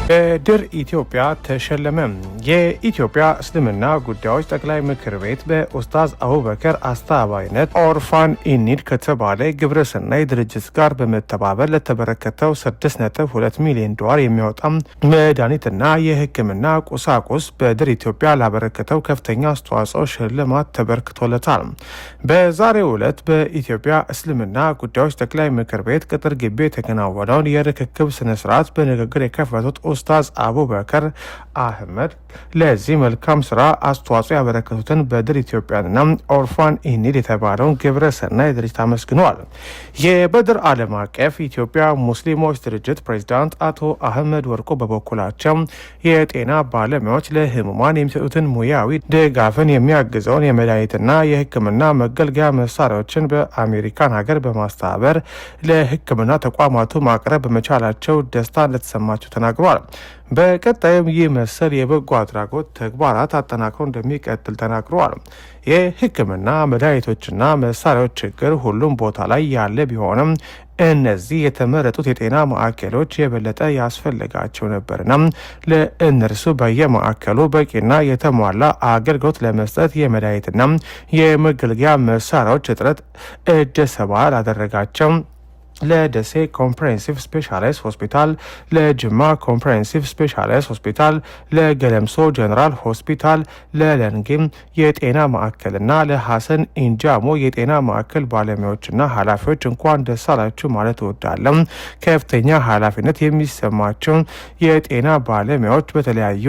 በድር ኢትዮጵያ ተሸለመ። የኢትዮጵያ እስልምና ጉዳዮች ጠቅላይ ምክር ቤት በኡስታዝ አቡበከር አስተባባሪነት ኦርፋን ኢኒድ ከተባለ ግብረሰናይ ድርጅት ጋር በመተባበር ለተበረከተው 6.2 ሚሊዮን ዶላር የሚያወጣ መድኃኒትና የሕክምና ቁሳቁስ በድር ኢትዮጵያ ላበረከተው ከፍተኛ አስተዋጽኦ ሽልማት ተበርክቶለታል። በዛሬው ዕለት በኢትዮጵያ እስልምና ጉዳዮች ጠቅላይ ምክር ቤት ቅጥር ግቢ የተከናወነውን የርክክብ ስነስርዓት በንግግር የከፈቱት ኡስታዝ አቡበከር አህመድ ለዚህ መልካም ስራ አስተዋጽኦ ያበረከቱትን በድር ኢትዮጵያንና ኦርፋን ኢኒድ የተባለውን ግብረ ሰናይ ድርጅት አመስግነዋል። የበድር ዓለም አቀፍ ኢትዮጵያ ሙስሊሞች ድርጅት ፕሬዝዳንት አቶ አህመድ ወርቆ በበኩላቸው የጤና ባለሙያዎች ለህሙማን የሚሰጡትን ሙያዊ ድጋፍን የሚያግዘውን የመድኃኒትና የህክምና መገልገያ መሳሪያዎችን በአሜሪካን ሀገር በማስተባበር ለህክምና ተቋማቱ ማቅረብ በመቻላቸው ደስታ እንደተሰማቸው ተናግረዋል። በቀጣይም ይህ መሰል የበጎ አድራጎት ተግባራት አጠናክሮ እንደሚቀጥል ተናግረዋል። የህክምና መድኃኒቶችና መሳሪያዎች ችግር ሁሉም ቦታ ላይ ያለ ቢሆንም እነዚህ የተመረጡት የጤና ማዕከሎች የበለጠ ያስፈልጋቸው ነበርና ለእነርሱ በየማዕከሉ በቂና የተሟላ አገልግሎት ለመስጠት የመድኃኒትና የመገልገያ መሳሪያዎች እጥረት እጀሰባ ላደረጋቸው ለደሴ ኮምፕሬሄንሲቭ ስፔሻላይዝድ ሆስፒታል፣ ለጅማ ኮምፕሬሄንሲቭ ስፔሻላይዝድ ሆስፒታል፣ ለገለምሶ ጀነራል ሆስፒታል፣ ለለንጌም የጤና ማዕከልና ለሐሰን ኢንጃሞ የጤና ማዕከል ባለሙያዎችና ኃላፊዎች እንኳን ደስ አላችሁ ማለት እወዳለሁ። ከፍተኛ ኃላፊነት የሚሰማቸው የጤና ባለሙያዎች በተለያዩ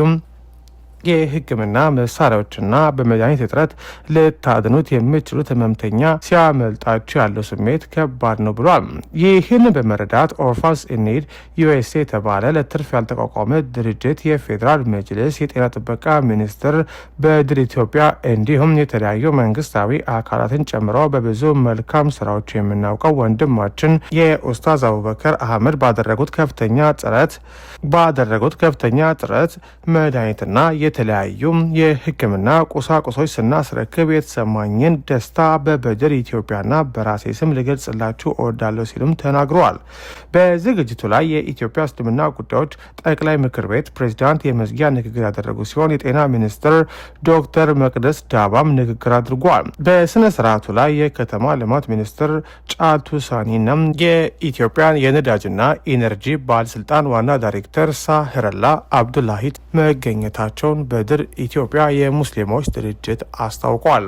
የህክምና መሳሪያዎችና በመድኃኒት እጥረት ልታድኑት የምትችሉት ህመምተኛ ሲያመልጣችሁ ያለው ስሜት ከባድ ነው ብሏል። ይህን በመረዳት ኦርፋንስ ኢኒድ ዩኤስኤ የተባለ ለትርፍ ያልተቋቋመ ድርጅት የፌዴራል መጅልስ የጤና ጥበቃ ሚኒስቴር በድር ኢትዮጵያ እንዲሁም የተለያዩ መንግስታዊ አካላትን ጨምሮ በብዙ መልካም ስራዎች የምናውቀው ወንድማችን የኡስታዝ አቡበከር አህመድ ባደረጉት ከፍተኛ ጥረት መድኃኒትና የተለያዩ የህክምና ቁሳቁሶች ስናስረክብ የተሰማኝን ደስታ በበድር ኢትዮጵያና በራሴ ስም ልገልጽላችሁ እወዳለሁ ሲሉም ተናግረዋል። በዝግጅቱ ላይ የኢትዮጵያ እስልምና ጉዳዮች ጠቅላይ ምክር ቤት ፕሬዝዳንት የመዝጊያ ንግግር ያደረጉ ሲሆን የጤና ሚኒስትር ዶክተር መቅደስ ዳባም ንግግር አድርጓል። በስነ ስርዓቱ ላይ የከተማ ልማት ሚኒስትር ጫልቱ ሳኒና የኢትዮጵያ የነዳጅና ኢነርጂ ባለስልጣን ዋና ዳይሬክተር ሳህረላ አብዱላሂት መገኘታቸውን በድር ኢትዮጵያ የሙስሊሞች ድርጅት አስታውቋል።